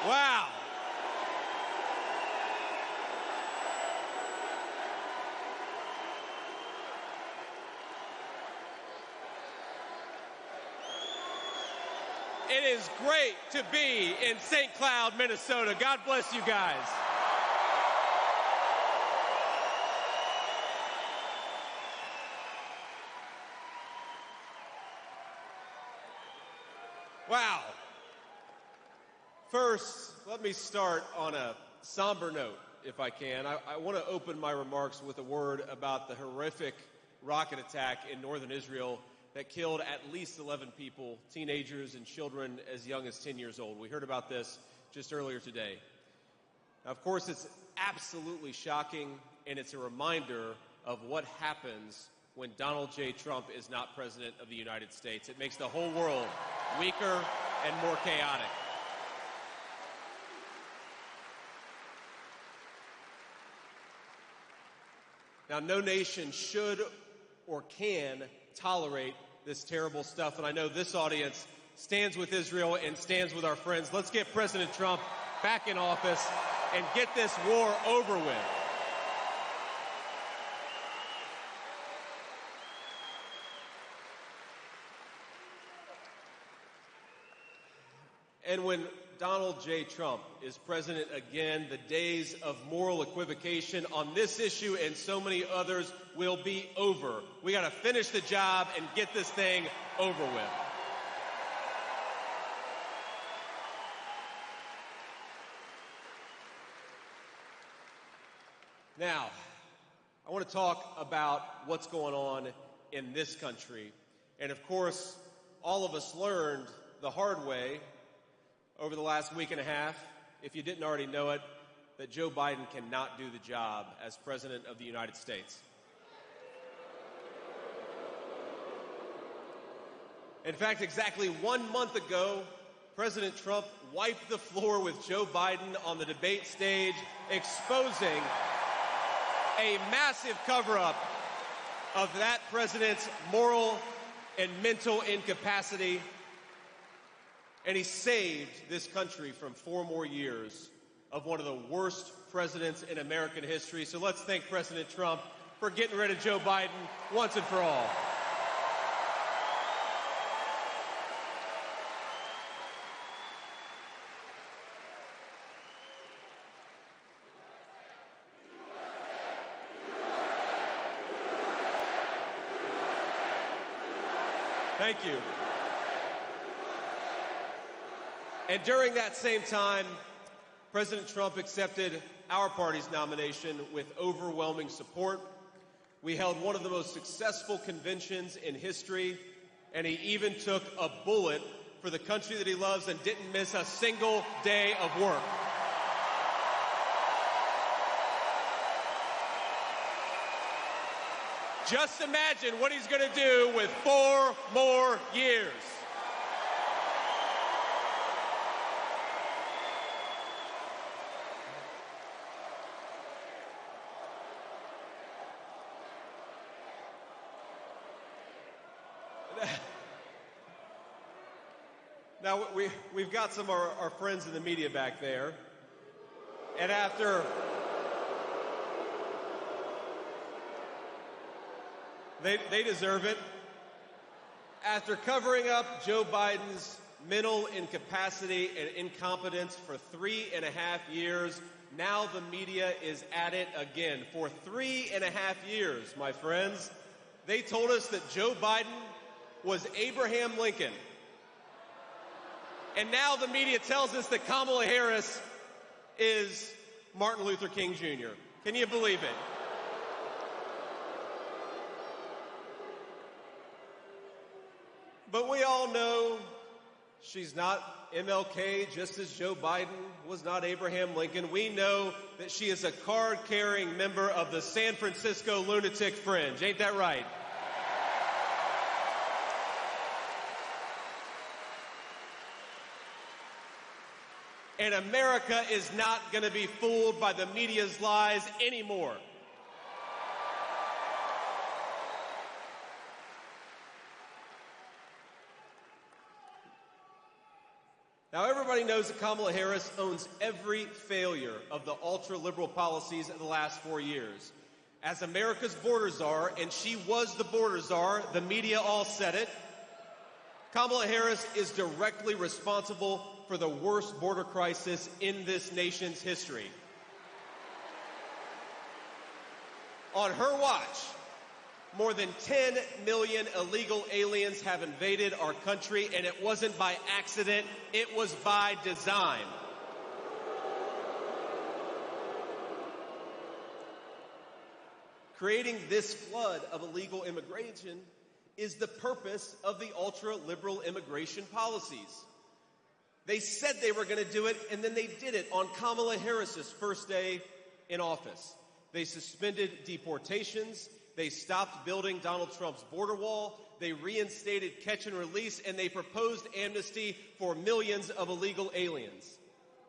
Wow. It is great to be in St. Cloud, Minnesota. God bless you guys. Wow. First, let me start on a somber note, if I can. I want to open my remarks with a word about the horrific rocket attack in northern Israel that killed at least 11 people, teenagers and children as young as 10 years old. We heard about this just earlier today. Now, of course, it's absolutely shocking, and it's a reminder of what happens when Donald J. Trump is not president of the United States. It makes the whole world weaker and more chaotic. Now, no nation should or can tolerate this terrible stuff, and I know this audience stands with Israel and stands with our friends. Let's get President Trump back in office and get this war over with. And when Donald J. Trump is president again, the days of moral equivocation on this issue and so many others will be over. We got to finish the job and get this thing over with. Now, I want to talk about what's going on in this country. And of course, all of us learned the hard way over the last week and a half, if you didn't already know it, that Joe Biden cannot do the job as President of the United States. In fact, exactly 1 month ago, President Trump wiped the floor with Joe Biden on the debate stage, exposing a massive cover-up of that president's moral and mental incapacity. And he saved this country from 4 more years of one of the worst presidents in American history. So let's thank President Trump for getting rid of Joe Biden once and for all. Thank you. And during that same time, President Trump accepted our party's nomination with overwhelming support. We held one of the most successful conventions in history, and he even took a bullet for the country that he loves and didn't miss a single day of work. Just imagine what he's going to do with 4 more years. Now, we've got some of our friends in the media back there, and after they deserve it. After covering up Joe Biden's mental incapacity and incompetence for 3.5 years, now the media is at it again. For 3.5 years, my friends, they told us that Joe Biden was Abraham Lincoln. And now the media tells us that Kamala Harris is Martin Luther King Jr. Can you believe it? But we all know she's not MLK, just as Joe Biden was not Abraham Lincoln. We know that she is a card-carrying member of the San Francisco lunatic fringe. Ain't that right? And America is not going to be fooled by the media's lies anymore. Now, everybody Everybody knows that Kamala Harris owns every failure of the ultra-liberal policies of the last 4 years. As America's border czar, and she was the border czar, the media all said it, Kamala Harris is directly responsible for the worst border crisis in this nation's history. On her watch, more than 10 million illegal aliens have invaded our country, and it wasn't by accident, it was by design. Creating this flood of illegal immigration is the purpose of the ultra-liberal immigration policies. They said they were going to do it, and then they did it on Kamala Harris's first day in office. They suspended deportations, they stopped building Donald Trump's border wall, they reinstated catch and release, and they proposed amnesty for millions of illegal aliens.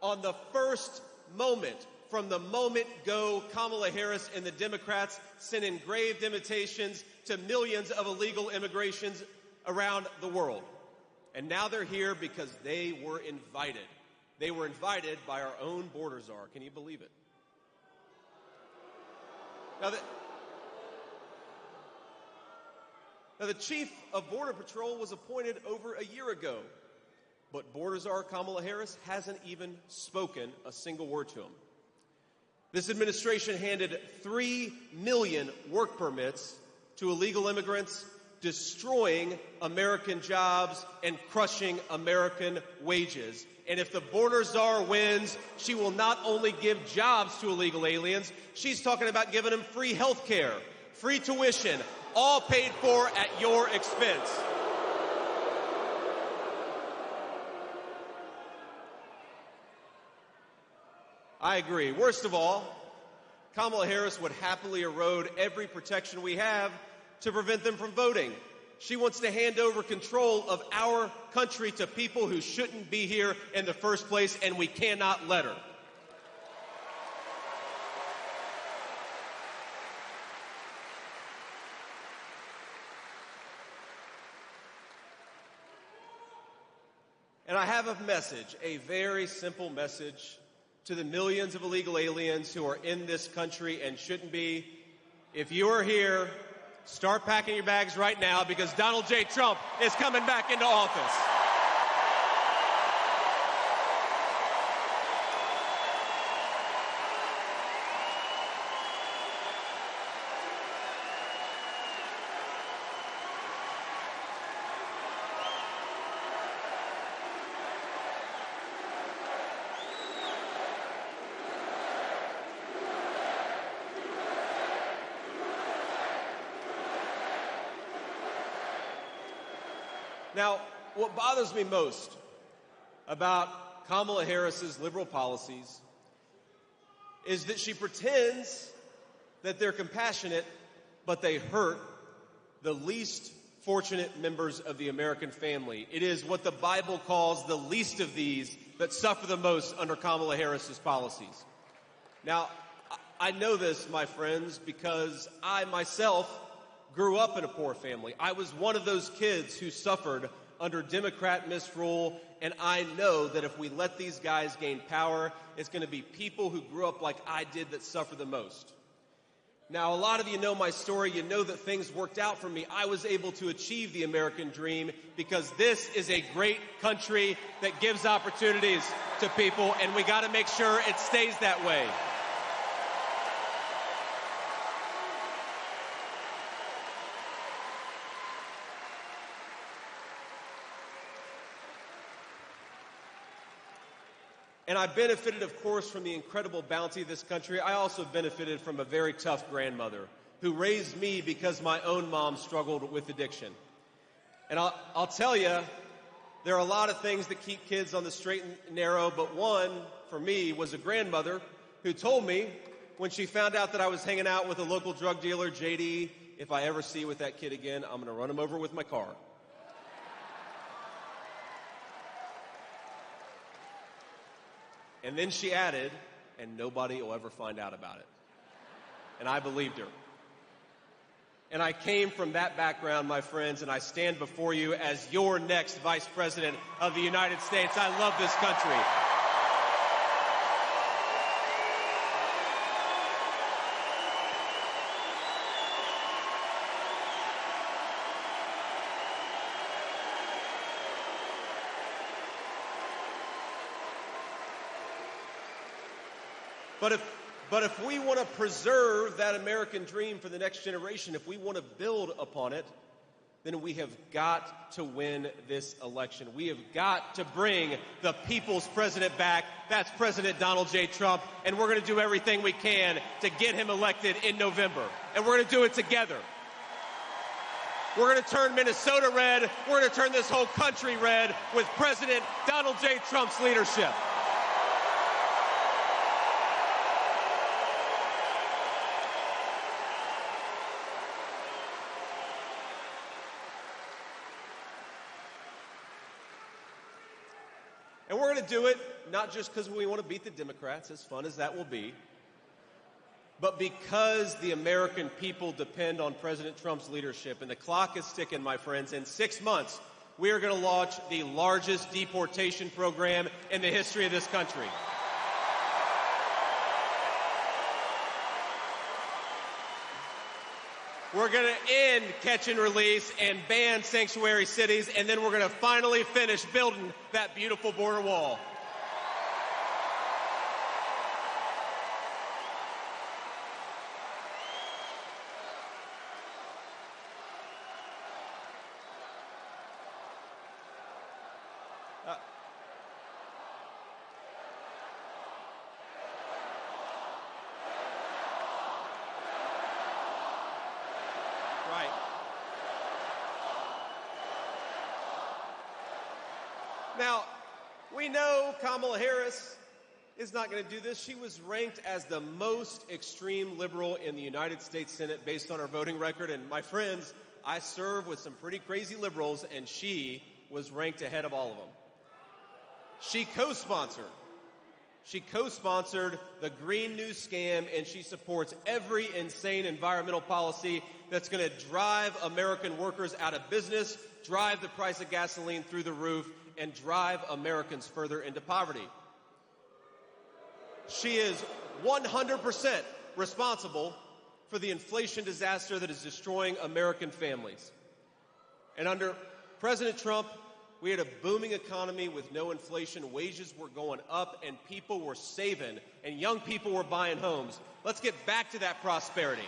On the first moment, from the moment go, Kamala Harris and the Democrats sent engraved invitations to millions of illegal immigrations around the world. And now they're here because they were invited. They were invited by our own border czar. Can you believe it? Now, the chief of Border Patrol was appointed over a year ago, but border czar Kamala Harris hasn't even spoken a single word to him. This administration handed 3 million work permits to illegal immigrants, destroying American jobs and crushing American wages. And if the border czar wins, she will not only give jobs to illegal aliens, she's talking about giving them free health care, free tuition, all paid for at your expense. I agree. Worst of all, Kamala Harris would happily erode every protection we have to prevent them from voting. She wants to hand over control of our country to people who shouldn't be here in the first place, and we cannot let her. And I have a message, a very simple message to the millions of illegal aliens who are in this country and shouldn't be. If you are here, start packing your bags right now, because Donald J. Trump is coming back into office. Now, what bothers me most about Kamala Harris's liberal policies is that she pretends that they're compassionate, but they hurt the least fortunate members of the American family. It is what the Bible calls the least of these that suffer the most under Kamala Harris's policies. Now, I know this, my friends, because I myself grew up in a poor family. I was one of those kids who suffered under Democrat misrule, and I know that if we let these guys gain power, it's going to be people who grew up like I did that suffer the most. Now, a lot of you know my story. You know that things worked out for me. I was able to achieve the American dream because this is a great country that gives opportunities to people, and we got to make sure it stays that way. And I benefited, of course, from the incredible bounty of this country. I also benefited from a very tough grandmother who raised me because my own mom struggled with addiction. And I'll tell you, there are a lot of things that keep kids on the straight and narrow, but one, for me, was a grandmother who told me when she found out that I was hanging out with a local drug dealer, JD, if I ever see you with that kid again, I'm going to run him over with my car. And then she added, and nobody will ever find out about it. And I believed her. And I came from that background, my friends, and I stand before you as your next Vice President of the United States. I love this country. But if we want to preserve that American dream for the next generation, if we want to build upon it, then we have got to win this election. We have got to bring the people's president back. That's President Donald J. Trump, and we're going to do everything we can to get him elected in November. And we're going to do it together. We're going to turn Minnesota red. We're going to turn this whole country red with President Donald J. Trump's leadership. And we're going to do it not just because we want to beat the Democrats, as fun as that will be, but because the American people depend on President Trump's leadership. And the clock is ticking, my friends. In 6 months, we are going to launch the largest deportation program in the history of this country. We're going to end catch and release and ban sanctuary cities, and then we're going to finally finish building that beautiful border wall. Right. Now, we know Kamala Harris is not going to do this. She was ranked as the most extreme liberal in the United States Senate based on her voting record. And my friends, I serve with some pretty crazy liberals, and she was ranked ahead of all of them. She co-sponsored the Green New Scam, and she supports every insane environmental policy that's going to drive American workers out of business, drive the price of gasoline through the roof, and drive Americans further into poverty. She is 100% responsible for the inflation disaster that is destroying American families. And under President Trump, we had a booming economy with no inflation. Wages were going up, and people were saving, and young people were buying homes. Let's get back to that prosperity.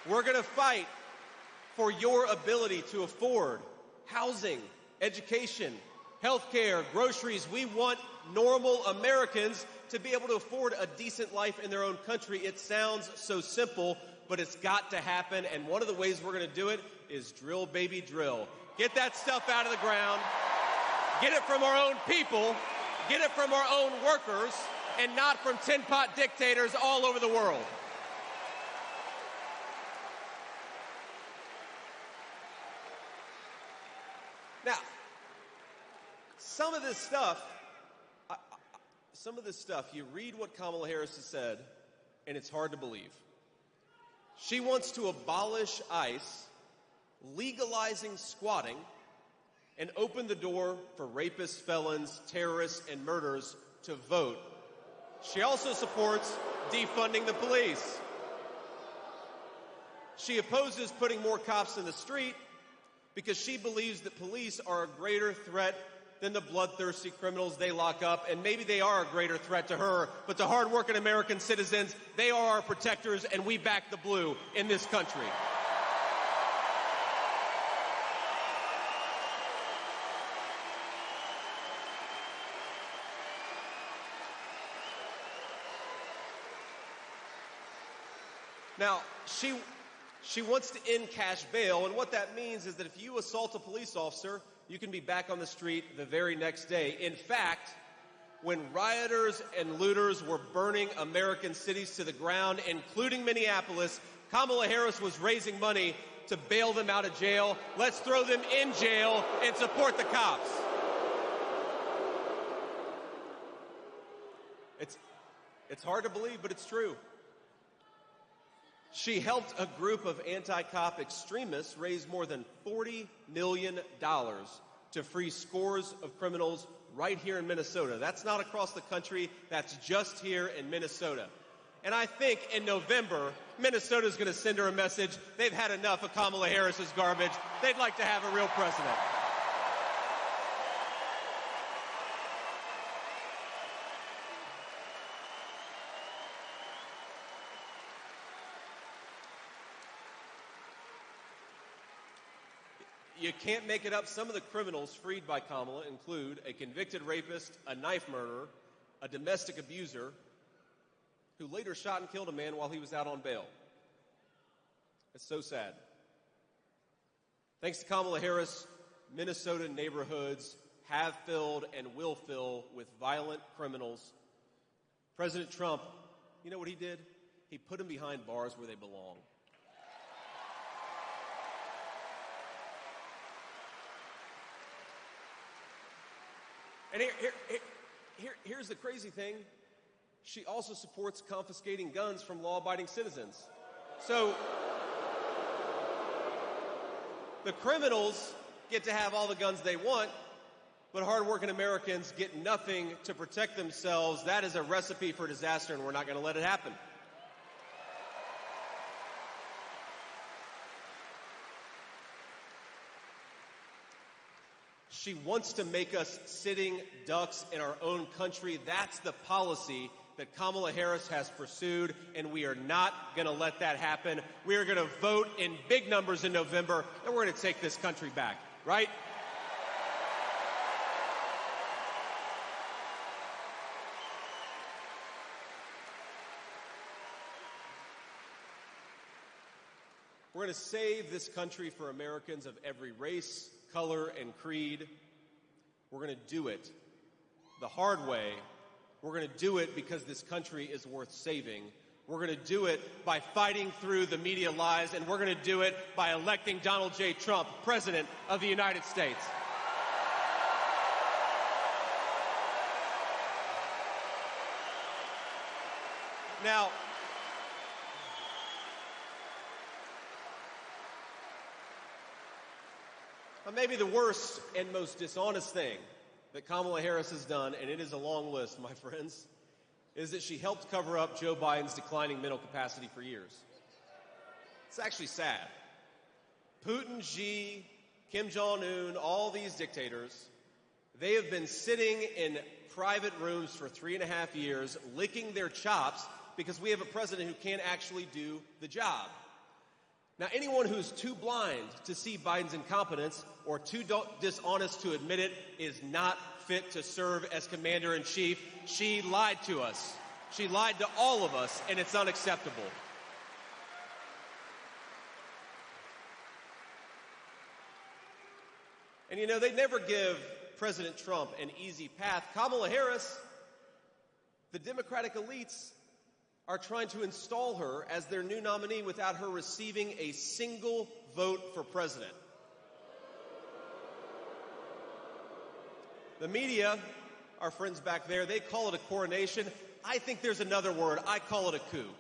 We're going to fight for your ability to afford housing, education, health care, groceries. We want normal Americans to be able to afford a decent life in their own country. It sounds so simple, but it's got to happen. And one of the ways we're going to do it is drill, baby, drill. Get that stuff out of the ground. Get it from our own people. Get it from our own workers, and not from tin pot dictators all over the world. Now, some of this stuff, you read what Kamala Harris has said, and it's hard to believe. She wants to abolish ICE, legalizing squatting, and open the door for rapists, felons, terrorists, and murderers to vote. She also supports defunding the police. She opposes putting more cops in the street because she believes that police are a greater threat than the bloodthirsty criminals they lock up, and maybe they are a greater threat to her, but to hardworking American citizens, they are our protectors, and we back the blue in this country. Now, she wants to end cash bail, and what that means is that if you assault a police officer, you can be back on the street the very next day. In fact, when rioters and looters were burning American cities to the ground, including Minneapolis, Kamala Harris was raising money to bail them out of jail. Let's throw them in jail and support the cops. It's hard to believe, but it's true. She helped a group of anti-cop extremists raise more than $40 million to free scores of criminals right here in Minnesota. That's not across the country. That's just here in Minnesota. And I think in November, Minnesota's going to send her a message. They've had enough of Kamala Harris's garbage. They'd like to have a real president. You can't make it up. Some of the criminals freed by Kamala include a convicted rapist, a knife murderer, a domestic abuser, who later shot and killed a man while he was out on bail. It's so sad. Thanks to Kamala Harris, Minnesota neighborhoods have filled and will fill with violent criminals. President Trump, you know what he did? He put them behind bars where they belong. And here's the crazy thing. She also supports confiscating guns from law-abiding citizens. So the criminals get to have all the guns they want, but hardworking Americans get nothing to protect themselves. That is a recipe for disaster, and we're not going to let it happen. She wants to make us sitting ducks in our own country. That's the policy that Kamala Harris has pursued, and we are not going to let that happen. We are going to vote in big numbers in November, and we're going to take this country back, right? We're going to save this country for Americans of every race, color, and creed. We're going to do it the hard way. We're going to do it because this country is worth saving. We're going to do it by fighting through the media lies, and we're going to do it by electing Donald J. Trump, President of the United States. Now, maybe the worst and most dishonest thing that Kamala Harris has done, and it is a long list, my friends, is that she helped cover up Joe Biden's declining mental capacity for years. It's actually sad. Putin, Xi, Kim Jong-un, all these dictators, they have been sitting in private rooms for 3.5 years, licking their chops because we have a president who can't actually do the job. Now, anyone who's too blind to see Biden's incompetence or too dishonest to admit it is not fit to serve as commander-in-chief. She lied to us. She lied to all of us, and it's unacceptable. And you know, they never give President Trump an easy path. Kamala Harris, the Democratic elites are trying to install her as their new nominee without her receiving a single vote for president. The media, our friends back there, they call it a coronation. I think there's another word. I call it a coup.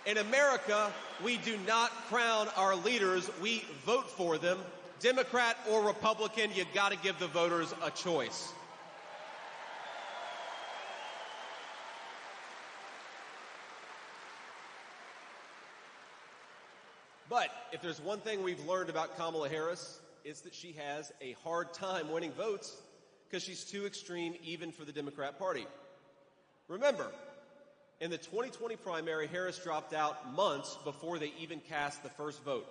In America, we do not crown our leaders. We vote for them. Democrat or Republican, you got to give the voters a choice. But if there's one thing we've learned about Kamala Harris, it's that she has a hard time winning votes because she's too extreme even for the Democrat Party. Remember, in the 2020 primary, Harris dropped out months before they even cast the first vote.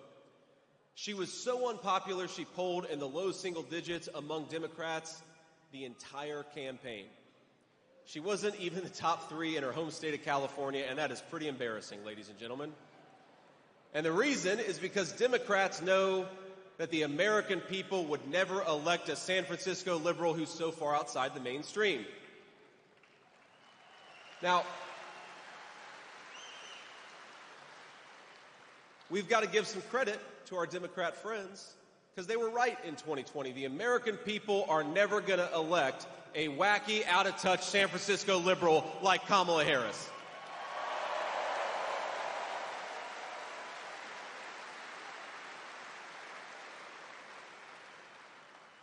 She was so unpopular, she polled in the low single digits among Democrats the entire campaign. She wasn't even the top 3 in her home state of California, and that is pretty embarrassing, ladies and gentlemen. And the reason is because Democrats know that the American people would never elect a San Francisco liberal who's so far outside the mainstream. Now, we've got to give some credit to our Democrat friends. because they were right in 2020. The American people are never going to elect a wacky, out-of-touch San Francisco liberal like Kamala Harris.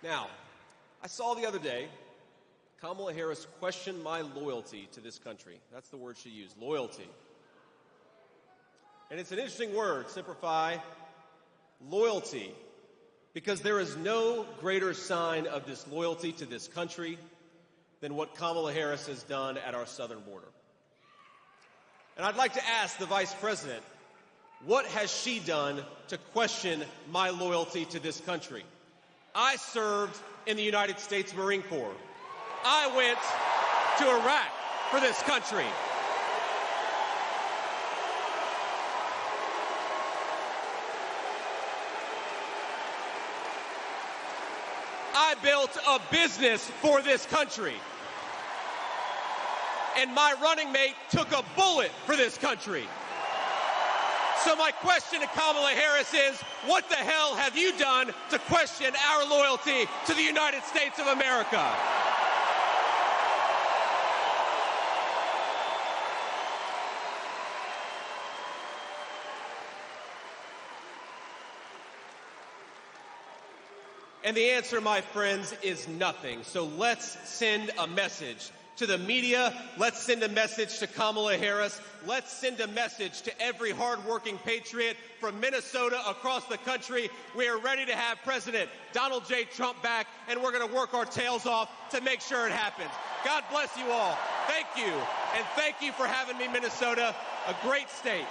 Now, I saw the other day Kamala Harris questioned my loyalty to this country. That's the word she used, loyalty. And it's an interesting word, simplify, loyalty, because there is no greater sign of disloyalty to this country than what Kamala Harris has done at our southern border. And I'd like to ask the Vice President, what has she done to question my loyalty to this country? I served in the United States Marine Corps. I went to Iraq for this country. I built a business for this country. And my running mate took a bullet for this country. So my question to Kamala Harris is, what the hell have you done to question our loyalty to the United States of America? And the answer, my friends, is nothing. So let's send a message to the media. Let's send a message to Kamala Harris. Let's send a message to every hardworking patriot from Minnesota across the country. We are ready to have President Donald J. Trump back, and we're going to work our tails off to make sure it happens. God bless you all. Thank you. And thank you for having me, Minnesota, a great state.